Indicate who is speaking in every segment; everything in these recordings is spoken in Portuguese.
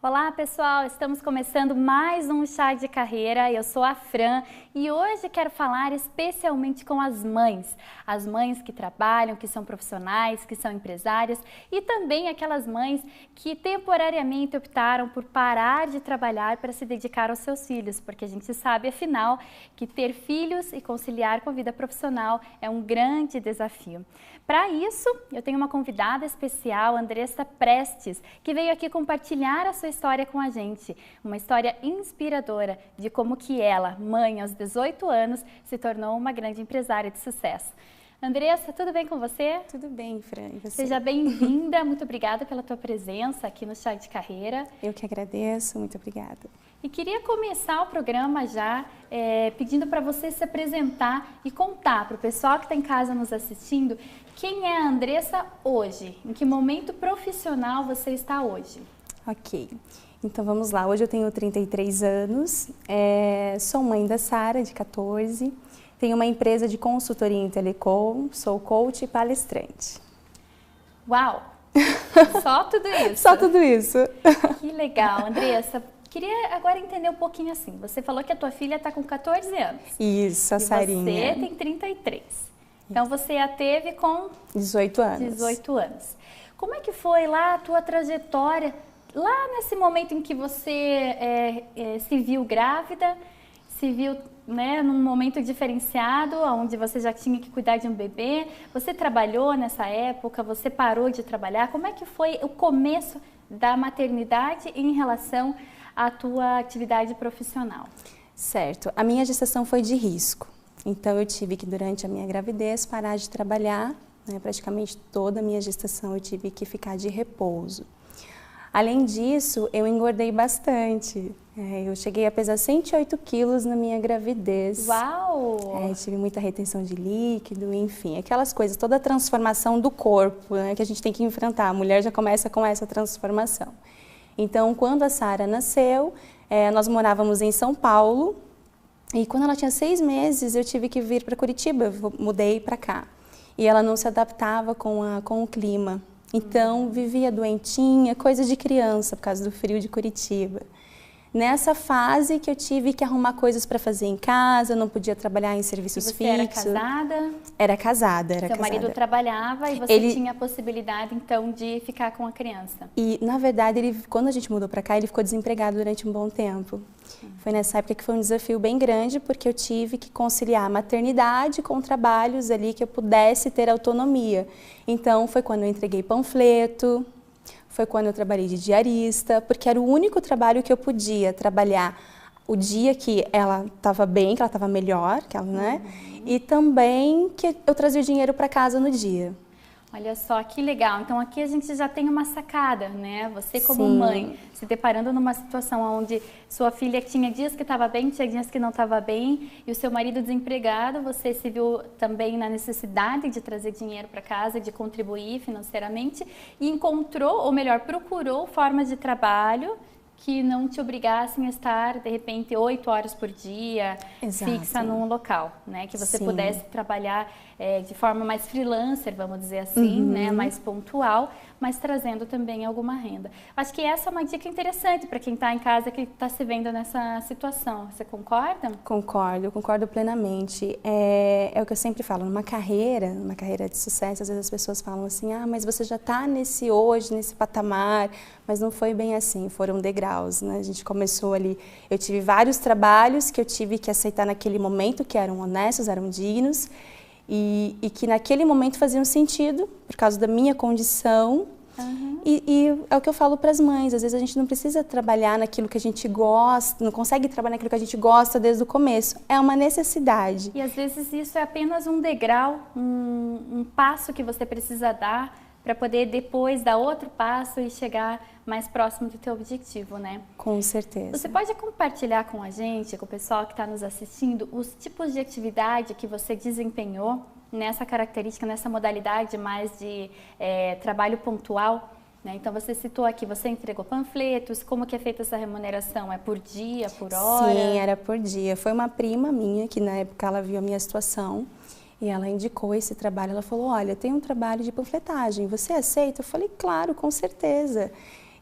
Speaker 1: Olá pessoal, estamos começando mais um Chá de Carreira. Eu sou a Fran e hoje quero falar especialmente com as mães que trabalham, que são profissionais, que são empresárias e também aquelas mães que temporariamente optaram por parar de trabalhar para se dedicar aos seus filhos, porque a gente sabe afinal que ter filhos e conciliar com a vida profissional é um grande desafio. Para isso, eu tenho uma convidada especial, Andressa Prestes, que veio aqui compartilhar a sua história com a gente. Uma história inspiradora de como que ela, mãe aos 18 anos, se tornou uma grande empresária de sucesso. Andressa, tudo bem com você?
Speaker 2: Tudo bem, Fran. E você?
Speaker 1: Seja bem-vinda, muito obrigada pela tua presença aqui no Chá de Carreira.
Speaker 2: Eu que agradeço, muito obrigada.
Speaker 1: E queria começar o programa já pedindo para você se apresentar e contar para o pessoal que está em casa nos assistindo quem é a Andressa hoje, em que momento profissional você está hoje.
Speaker 2: Ok, então vamos lá. Hoje eu tenho 33 anos, sou mãe da Sara, de 14, tenho uma empresa de consultoria em telecom, sou coach e palestrante.
Speaker 1: Uau! Só tudo isso?
Speaker 2: Só tudo isso.
Speaker 1: Que legal, Andressa. Queria agora entender um pouquinho assim, você falou que a tua filha está com 14 anos.
Speaker 2: Isso, a Sarinha.
Speaker 1: E você tem 33. Então você a teve com
Speaker 2: 18 anos.
Speaker 1: 18 anos. Como é que foi lá a tua trajetória, lá nesse momento em que você se viu grávida, se viu, né, num momento diferenciado, onde você já tinha que cuidar de um bebê? Você trabalhou nessa época? Você parou de trabalhar? Como é que foi o começo da maternidade em relação à tua atividade profissional?
Speaker 2: Certo. A minha gestação foi de risco. Então eu tive que, durante a minha gravidez, parar de trabalhar, né? Praticamente toda a minha gestação eu tive que ficar de repouso. Além disso, eu engordei bastante. Eu cheguei a pesar 108 quilos na minha gravidez.
Speaker 1: Uau!
Speaker 2: Tive muita retenção de líquido, enfim, aquelas coisas, toda a transformação do corpo, né, que a gente tem que enfrentar. A mulher já começa com essa transformação. Então, quando a Sara nasceu, nós morávamos em São Paulo. E quando ela tinha 6 meses, eu tive que vir para Curitiba, eu mudei para cá. E ela não se adaptava com o clima. Então, vivia doentinha, coisa de criança, por causa do frio de Curitiba. Nessa fase que eu tive que arrumar coisas para fazer em casa, eu não podia trabalhar em serviços fixos.
Speaker 1: Era casada?
Speaker 2: Era casada,
Speaker 1: Seu marido trabalhava e você tinha a possibilidade, então, de ficar com a criança.
Speaker 2: E, na verdade, quando a gente mudou para cá, ele ficou desempregado durante um bom tempo. Foi nessa época que foi um desafio bem grande, porque eu tive que conciliar a maternidade com trabalhos ali que eu pudesse ter autonomia. Então, foi quando eu entreguei panfleto, foi quando eu trabalhei de diarista, porque era o único trabalho que eu podia trabalhar o dia que ela estava bem, que ela estava melhor, né? E também que eu trazia o dinheiro para casa no dia.
Speaker 1: Olha só, que legal. Então aqui a gente já tem uma sacada, né? Você como
Speaker 2: Sim.
Speaker 1: mãe, se deparando numa situação onde sua filha tinha dias que estava bem, tinha dias que não estava bem, e o seu marido desempregado, você se viu também na necessidade de trazer dinheiro para casa, de contribuir financeiramente, e encontrou, ou melhor, procurou formas de trabalho que não te obrigassem a estar, de repente, 8 horas por dia,
Speaker 2: Exato.
Speaker 1: Fixa num local, né? Que você
Speaker 2: Sim.
Speaker 1: pudesse trabalhar de forma mais freelancer, vamos dizer assim, né? Mais pontual, mas trazendo também alguma renda. Acho que essa é uma dica interessante para quem está em casa, que está se vendo nessa situação. Você concorda?
Speaker 2: Concordo, eu concordo plenamente. É o que eu sempre falo, numa carreira de sucesso, às vezes as pessoas falam assim, mas você já está nesse patamar, mas não foi bem assim, foram degraus, né? A gente começou ali, eu tive vários trabalhos que eu tive que aceitar naquele momento, que eram honestos, eram dignos, e que naquele momento faziam sentido, por causa da minha condição. E é o que eu falo para as mães, às vezes a gente não precisa trabalhar naquilo que a gente gosta, não consegue trabalhar naquilo que a gente gosta desde o começo, é uma necessidade.
Speaker 1: E às vezes isso é apenas um degrau, um passo que você precisa dar para poder depois dar outro passo e chegar mais próximo do teu objetivo, né?
Speaker 2: Com certeza.
Speaker 1: Você pode compartilhar com a gente, com o pessoal que está nos assistindo, os tipos de atividade que você desempenhou nessa característica, nessa modalidade mais de trabalho pontual, né? Então você citou aqui, você entregou panfletos, como que é feita essa remuneração? É por dia, por hora?
Speaker 2: Sim, era por dia. Foi uma prima minha que na época ela viu a minha situação e ela indicou esse trabalho. Ela falou, olha, tem um trabalho de panfletagem, você aceita? Eu falei, claro, com certeza.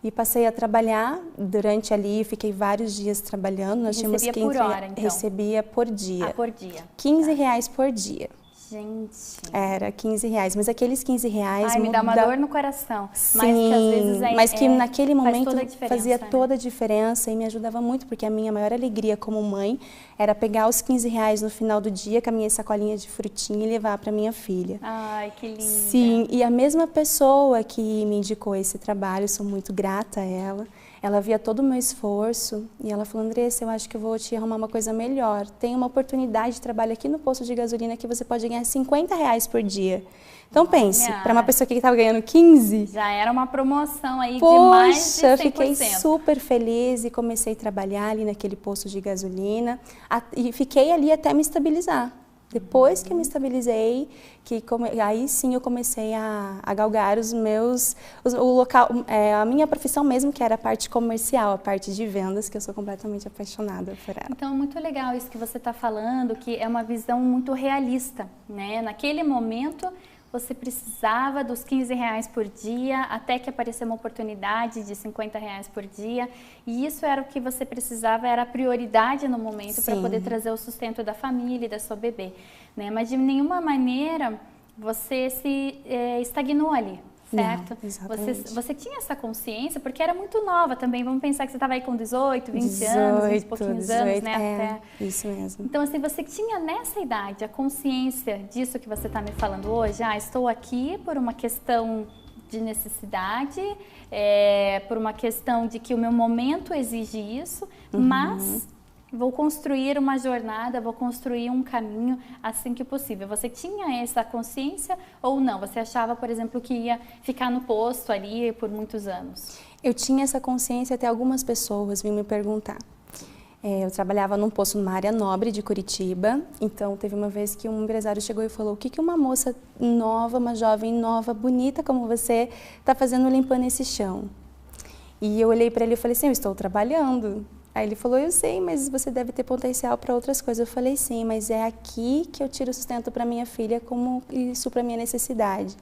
Speaker 2: E passei a trabalhar durante ali, fiquei vários dias trabalhando. Nós tínhamos
Speaker 1: Recebia por hora, então?
Speaker 2: Recebia por dia.
Speaker 1: Ah, por dia.
Speaker 2: R$15 por dia.
Speaker 1: Gente.
Speaker 2: Era R$15, mas aqueles R$15...
Speaker 1: Ai, me dá uma dor no coração.
Speaker 2: Sim,
Speaker 1: mas que às vezes
Speaker 2: mas que naquele momento fazia
Speaker 1: né?
Speaker 2: toda a diferença e me ajudava muito, porque a minha maior alegria como mãe era pegar os R$15 no final do dia com a minha sacolinha de frutinha e levar para minha filha.
Speaker 1: Ai, que linda.
Speaker 2: Sim, e a mesma pessoa que me indicou esse trabalho, sou muito grata a ela. Ela via todo o meu esforço e ela falou, Andressa, eu acho que eu vou te arrumar uma coisa melhor. Tem uma oportunidade de trabalho aqui no posto de gasolina que você pode ganhar R$50 por dia. Então pense, para uma pessoa que estava ganhando 15...
Speaker 1: Já era uma promoção aí
Speaker 2: poxa,
Speaker 1: de mais de 100%.
Speaker 2: Eu fiquei super feliz e comecei a trabalhar ali naquele posto de gasolina e fiquei ali até me estabilizar. Depois que eu me estabilizei, aí sim eu comecei a galgar o local, a minha profissão mesmo, que era a parte comercial, a parte de vendas, que eu sou completamente apaixonada por ela.
Speaker 1: Então, é muito legal isso que você está falando, que é uma visão muito realista, né? Naquele momento, você precisava dos R$15 por dia, até que apareceu uma oportunidade de R$50 por dia. E isso era o que você precisava, era a prioridade no momento para poder trazer o sustento da família e da sua bebê, né? Mas de nenhuma maneira você se estagnou ali, certo?
Speaker 2: Não, exatamente.
Speaker 1: Você tinha essa consciência, porque era muito nova também. Vamos pensar que você estava aí com 18, 20 anos, 20 e pouquinhos anos, né?
Speaker 2: Até. Isso mesmo.
Speaker 1: Então, assim, você tinha nessa idade a consciência disso que você está me falando hoje? Ah, estou aqui por uma questão de necessidade, por uma questão de que o meu momento exige isso, mas vou construir uma jornada, vou construir um caminho assim que possível. Você tinha essa consciência ou não? Você achava, por exemplo, que ia ficar no posto ali por muitos anos?
Speaker 2: Eu tinha essa consciência, até algumas pessoas vinham me perguntar. Eu trabalhava num posto numa área nobre de Curitiba, então teve uma vez que um empresário chegou e falou: o que uma moça nova, uma jovem nova, bonita como você, está fazendo limpando esse chão? E eu olhei para ele e falei assim: eu estou trabalhando. Aí ele falou: eu sei, mas você deve ter potencial para outras coisas. Eu falei: sim, mas é aqui que eu tiro sustento para minha filha, como isso para minha necessidade.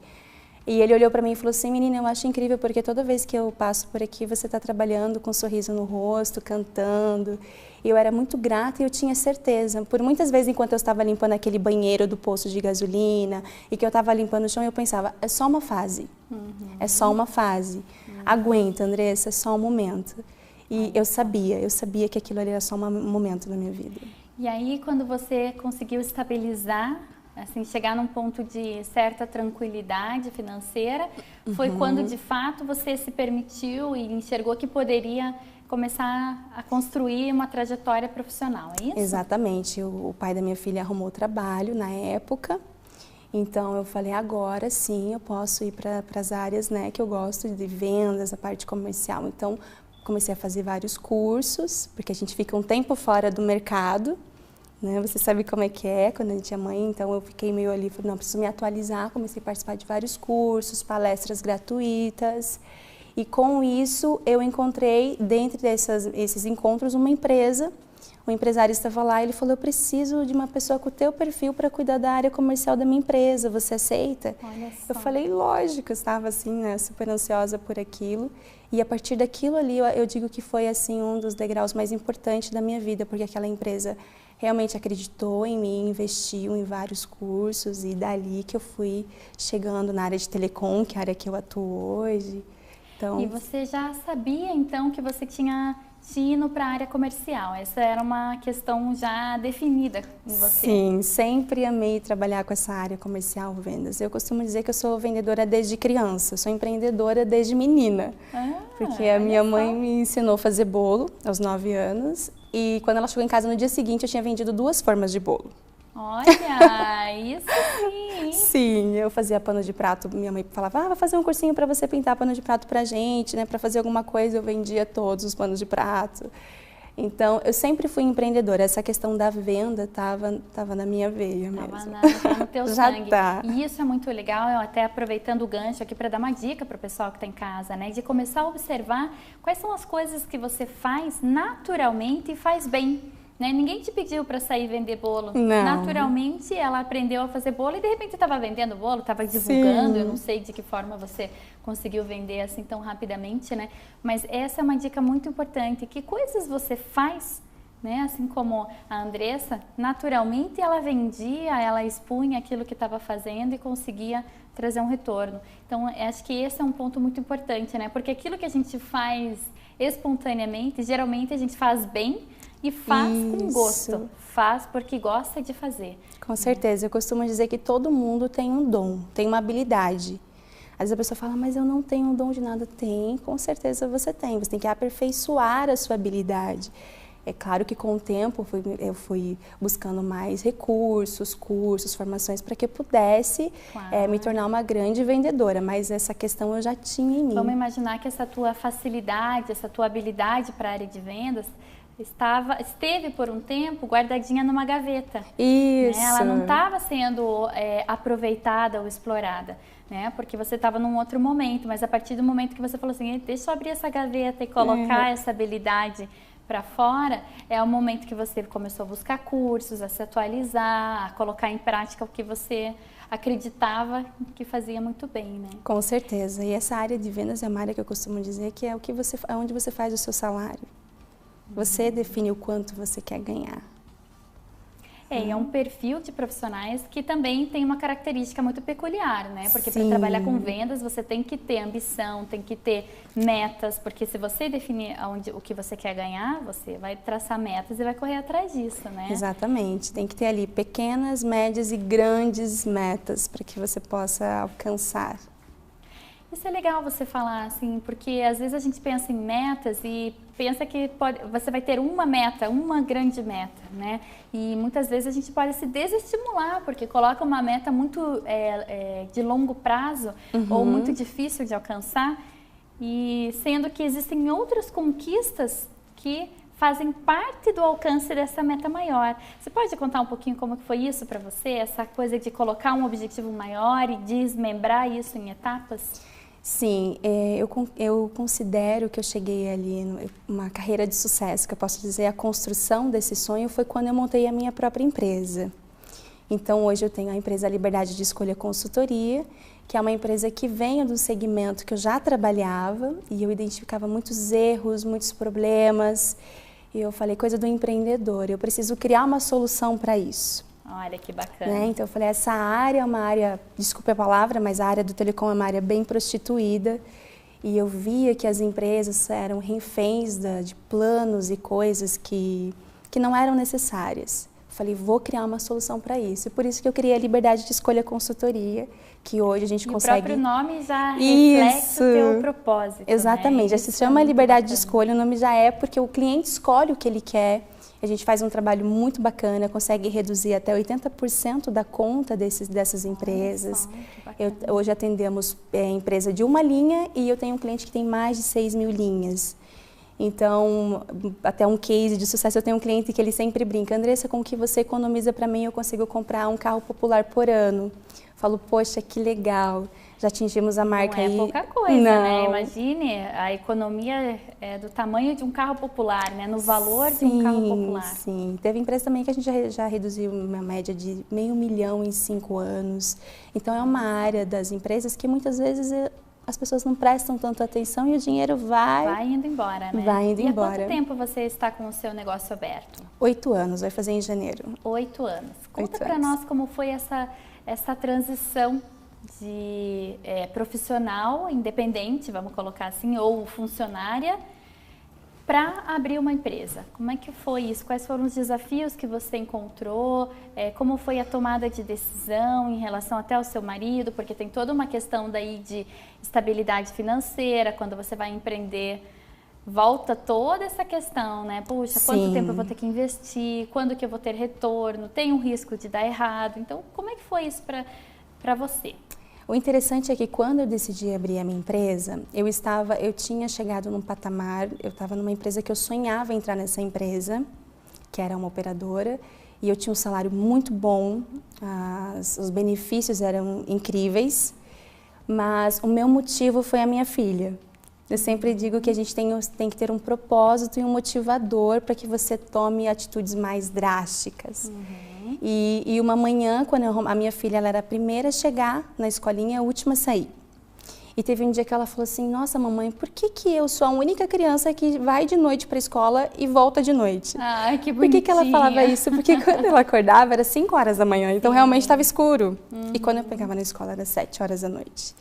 Speaker 2: E ele olhou para mim e falou assim: menina, eu acho incrível porque toda vez que eu passo por aqui você está trabalhando com um sorriso no rosto, cantando. E eu era muito grata e eu tinha certeza. Por muitas vezes, enquanto eu estava limpando aquele banheiro do posto de gasolina e que eu estava limpando o chão, eu pensava: é só uma fase, é só uma fase. Aguenta, Andressa, é só um momento. E eu sabia que aquilo ali era só um momento na minha vida.
Speaker 1: E aí, quando você conseguiu estabilizar, assim, chegar num ponto de certa tranquilidade financeira, foi quando de fato você se permitiu e enxergou que poderia começar a construir uma trajetória profissional, é isso?
Speaker 2: Exatamente. O pai da minha filha arrumou trabalho na época, então eu falei: agora sim eu posso ir para as áreas, né, que eu gosto, de vendas, a parte comercial. Então comecei a fazer vários cursos, porque a gente fica um tempo fora do mercado, né? Você sabe como é que é quando a gente é mãe, então eu fiquei meio ali, falei: não, preciso me atualizar. Comecei a participar de vários cursos, palestras gratuitas, e com isso eu encontrei, dentre esses encontros, uma empresa. O empresário estava lá e ele falou: eu preciso de uma pessoa com o teu perfil para cuidar da área comercial da minha empresa, você aceita?
Speaker 1: Olha só.
Speaker 2: Eu falei: lógico, eu estava assim, né, super ansiosa por aquilo. E a partir daquilo ali, eu digo que foi assim um dos degraus mais importantes da minha vida, porque aquela empresa realmente acreditou em mim, investiu em vários cursos, e dali que eu fui chegando na área de telecom, que é a área que eu atuo hoje. Então,
Speaker 1: e você já sabia então que você tinha ido para a área comercial? Essa era uma questão já definida em você?
Speaker 2: Sim, sempre amei trabalhar com essa área comercial, vendas. Eu costumo dizer que eu sou vendedora desde criança, sou empreendedora desde menina. Porque a minha mãe me ensinou a fazer bolo aos 9 anos, e quando ela chegou em casa no dia seguinte eu tinha vendido 2 formas de bolo.
Speaker 1: Olha, isso sim!
Speaker 2: Sim, eu fazia pano de prato, minha mãe falava: vai fazer um cursinho para você pintar pano de prato pra gente, né? Para fazer alguma coisa, eu vendia todos os panos de prato. Então, eu sempre fui empreendedora, essa questão da venda tava na minha veia mesmo.
Speaker 1: Tava no teu sangue.
Speaker 2: Tá.
Speaker 1: E isso é muito legal, eu até aproveitando o gancho aqui para dar uma dica para o pessoal que está em casa, né? De começar a observar quais são as coisas que você faz naturalmente e faz bem. né? Ninguém te pediu para sair vender bolo.
Speaker 2: Não.
Speaker 1: Naturalmente, ela aprendeu a fazer bolo e de repente estava vendendo bolo, estava divulgando.
Speaker 2: Sim.
Speaker 1: Eu não sei de que forma você conseguiu vender assim tão rapidamente, né? Mas essa é uma dica muito importante. Que coisas você faz, né? Assim como a Andressa, naturalmente ela vendia, ela expunha aquilo que estava fazendo e conseguia trazer um retorno. Então, acho que esse é um ponto muito importante, né? Porque aquilo que a gente faz espontaneamente, geralmente a gente faz bem e faz com gosto. Faz porque gosta de fazer.
Speaker 2: Com certeza. Eu costumo dizer que todo mundo tem um dom, tem uma habilidade. Às vezes a pessoa fala, mas eu não tenho um dom de nada. Tem, com certeza você tem. Você tem que aperfeiçoar a sua habilidade. É claro que com o tempo eu fui buscando mais recursos, cursos, formações para que eu pudesse me tornar uma grande vendedora, mas essa questão eu já tinha em mim.
Speaker 1: Vamos imaginar que essa tua facilidade, essa tua habilidade para a área de vendas esteve por um tempo guardadinha numa gaveta.
Speaker 2: Isso.
Speaker 1: Né? Ela não estava sendo aproveitada ou explorada. Né? Porque você estava num outro momento, mas a partir do momento que você falou assim, deixa eu abrir essa gaveta e colocar essa habilidade para fora, é o momento que você começou a buscar cursos, a se atualizar, a colocar em prática o que você acreditava que fazia muito bem, né?
Speaker 2: Com certeza. E essa área de vendas é uma área que eu costumo dizer que é onde você faz o seu salário. Você define o quanto você quer ganhar.
Speaker 1: E é um perfil de profissionais que também tem uma característica muito peculiar, né? Porque para trabalhar com vendas você tem que ter ambição, tem que ter metas, porque se você definir o que você quer ganhar, você vai traçar metas e vai correr atrás disso, né?
Speaker 2: Exatamente. Tem que ter ali pequenas, médias e grandes metas para que você possa alcançar.
Speaker 1: Isso é legal você falar assim, porque às vezes a gente pensa em metas e pensa que você vai ter uma meta, uma grande meta, né? E muitas vezes a gente pode se desestimular, porque coloca uma meta muito de longo prazo ou muito difícil de alcançar, e sendo que existem outras conquistas que fazem parte do alcance dessa meta maior. Você pode contar um pouquinho como que foi isso para você, essa coisa de colocar um objetivo maior e desmembrar isso em etapas?
Speaker 2: Sim, eu considero que eu cheguei ali numa carreira de sucesso, que eu posso dizer, a construção desse sonho foi quando eu montei a minha própria empresa. Então, hoje eu tenho a empresa Liberdade de Escolha Consultoria, que é uma empresa que vem do segmento que eu já trabalhava e eu identificava muitos erros, muitos problemas. E eu falei, coisa do empreendedor, eu preciso criar uma solução para isso.
Speaker 1: Olha que bacana.
Speaker 2: Né? Então eu falei, essa área é uma área, desculpe a palavra, mas a área do telecom é uma área bem prostituída. E eu via que as empresas eram reféns de planos e coisas que não eram necessárias. Eu falei, vou criar uma solução para isso. E por isso que eu criei a Liberdade de Escolha Consultoria, que hoje a gente consegue...
Speaker 1: o próprio nome já reflete o teu propósito.
Speaker 2: Exatamente,
Speaker 1: né?
Speaker 2: já se chama Liberdade de Escolha, o nome já é porque o cliente escolhe o que ele quer. A gente faz um trabalho muito bacana, consegue reduzir até 80% da conta dessas empresas. Hoje atendemos empresa de uma linha e eu tenho um cliente que tem mais de 6.000 linhas. Então, até um case de sucesso, eu tenho um cliente que ele sempre brinca, Andressa, com o que você economiza para mim, eu consigo comprar um carro popular por ano. Falo, poxa, que legal. Já atingimos a marca aí.
Speaker 1: Não é pouca coisa, né? Imagine, a economia é do tamanho de um carro popular, né? No valor de um carro popular.
Speaker 2: Sim, teve empresa também que a gente já reduziu uma média de R$500 mil em 5 anos. Então é uma área das empresas que muitas vezes as pessoas não prestam tanto atenção e o dinheiro vai
Speaker 1: indo embora, né?
Speaker 2: Vai indo embora.
Speaker 1: E há quanto tempo você está com o seu negócio aberto?
Speaker 2: 8 anos, vai fazer em janeiro.
Speaker 1: 8 anos. Conta para nós como foi essa transição de profissional, independente, vamos colocar assim, ou funcionária, para abrir uma empresa. Como é que foi isso? Quais foram os desafios que você encontrou? Como foi a tomada de decisão em relação até ao seu marido? Porque tem toda uma questão daí de estabilidade financeira, quando você vai empreender, volta toda essa questão, né? Puxa, quanto tempo eu vou ter que investir? Quando que eu vou ter retorno? Tem um risco de dar errado. Então, como é que foi isso para você?
Speaker 2: O interessante é que quando eu decidi abrir a minha empresa, eu tinha chegado num patamar, eu estava numa empresa que eu sonhava entrar nessa empresa, que era uma operadora, e eu tinha um salário muito bom, os benefícios eram incríveis, mas o meu motivo foi a minha filha. Eu sempre digo que a gente tem que ter um propósito e um motivador para que você tome atitudes mais drásticas. E uma manhã, quando a minha filha ela era a primeira a chegar na escolinha, a última a sair. E teve um dia que ela falou assim, nossa mamãe, por que eu sou a única criança que vai de noite para a escola e volta de noite?
Speaker 1: Ai, que
Speaker 2: Por
Speaker 1: bonitinha.
Speaker 2: que ela falava isso? Porque quando ela acordava era 5 horas da manhã, então realmente estava escuro. E quando eu pegava na escola era 7 horas da noite.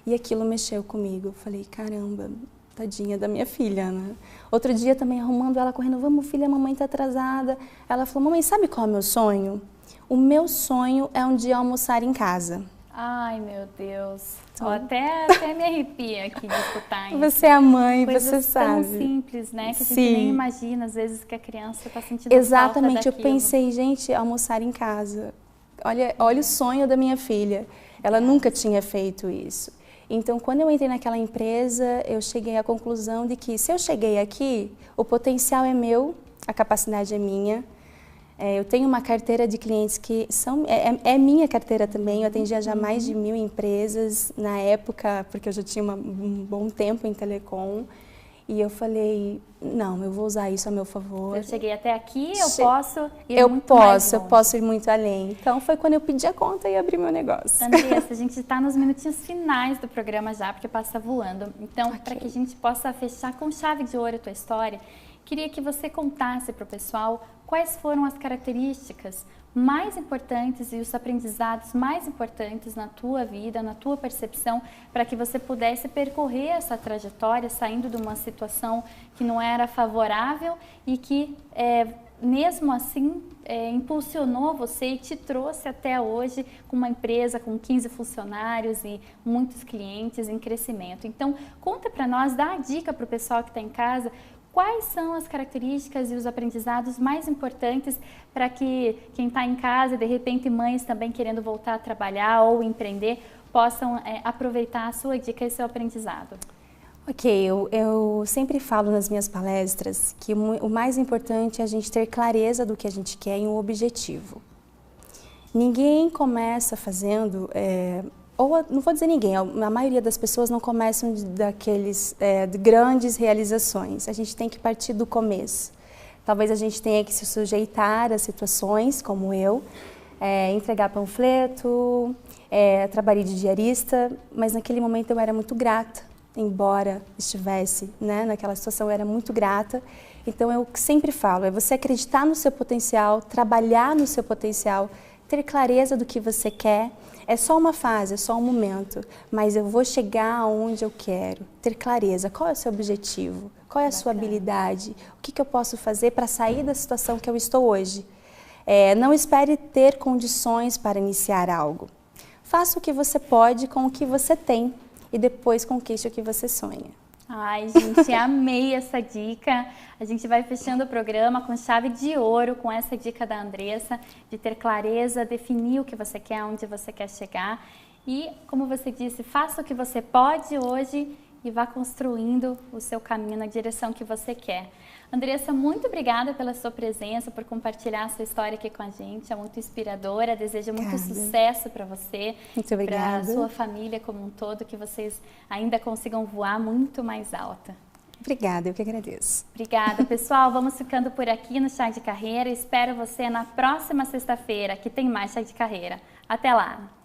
Speaker 2: E aquilo mexeu comigo. Eu falei, caramba, tadinha da minha filha, né? Outro dia também arrumando ela, correndo, vamos filha, a mamãe está atrasada. Ela falou, mamãe, sabe qual é o meu sonho? O meu sonho é um dia almoçar em casa.
Speaker 1: Ai, meu Deus. Ó, até me arrepia aqui de escutar isso.
Speaker 2: Você é a mãe,
Speaker 1: Coisas
Speaker 2: você sabe.
Speaker 1: tão simples, né? Que a gente
Speaker 2: Sim.
Speaker 1: nem imagina, às vezes, que a criança está sentindo
Speaker 2: Exatamente,
Speaker 1: falta
Speaker 2: eu
Speaker 1: daquilo.
Speaker 2: pensei, gente, almoçar em casa. Olha o sonho da minha filha. Ela nunca tinha feito isso. Então, quando eu entrei naquela empresa, eu cheguei à conclusão de que se eu cheguei aqui, o potencial é meu, a capacidade é minha. Eu tenho uma carteira de clientes que é minha carteira também. Eu atendia já mais de 1000 empresas na época, porque eu já tinha um bom tempo em telecom. E eu falei, não, eu vou usar isso a meu favor.
Speaker 1: Eu cheguei até aqui, eu posso ir
Speaker 2: eu
Speaker 1: muito mais
Speaker 2: eu
Speaker 1: longe.
Speaker 2: posso ir muito além. Então foi quando eu pedi a conta e abri meu negócio.
Speaker 1: Andressa, a gente está nos minutinhos finais do programa já, porque passa voando. Então, para que a gente possa fechar com chave de ouro a tua história, queria que você contasse para o pessoal quais foram as características mais importantes e os aprendizados mais importantes na tua vida, na tua percepção, para que você pudesse percorrer essa trajetória saindo de uma situação que não era favorável e que, mesmo assim, impulsionou você e te trouxe até hoje com uma empresa com 15 funcionários e muitos clientes em crescimento. Então, conta para nós, dá a dica para o pessoal que está em casa, quais são as características e os aprendizados mais importantes para que quem está em casa, de repente mães também querendo voltar a trabalhar ou empreender, possam aproveitar a sua dica e seu aprendizado?
Speaker 2: Ok, eu sempre falo nas minhas palestras que o mais importante é a gente ter clareza do que a gente quer e um objetivo. Ninguém começa fazendo... ou não vou dizer ninguém, a maioria das pessoas não começam de grandes realizações. A gente tem que partir do começo. Talvez a gente tenha que se sujeitar a situações como eu, entregar panfleto, trabalhei de diarista, mas naquele momento eu era muito grata, embora estivesse naquela situação, eu era muito grata. Então eu sempre falo, é você acreditar no seu potencial, trabalhar no seu potencial, ter clareza do que você quer. É só uma fase, é só um momento, mas eu vou chegar aonde eu quero. Ter clareza, qual é o seu objetivo? Qual é a sua habilidade? O que eu posso fazer para sair da situação que eu estou hoje? Não espere ter condições para iniciar algo. Faça o que você pode com o que você tem e depois conquiste o que você sonha.
Speaker 1: Ai, gente, amei essa dica. A gente vai fechando o programa com chave de ouro, com essa dica da Andressa, de ter clareza, definir o que você quer, onde você quer chegar. E, como você disse, faça o que você pode hoje e vá construindo o seu caminho na direção que você quer. Andressa, muito obrigada pela sua presença, por compartilhar a sua história aqui com a gente. É muito inspiradora, desejo muito sucesso para você, para a sua família como um todo, que vocês ainda consigam voar muito mais alta.
Speaker 2: Obrigada, eu que agradeço.
Speaker 1: Obrigada, pessoal. Vamos ficando por aqui no Chá de Carreira. Espero você na próxima sexta-feira, que tem mais Chá de Carreira. Até lá!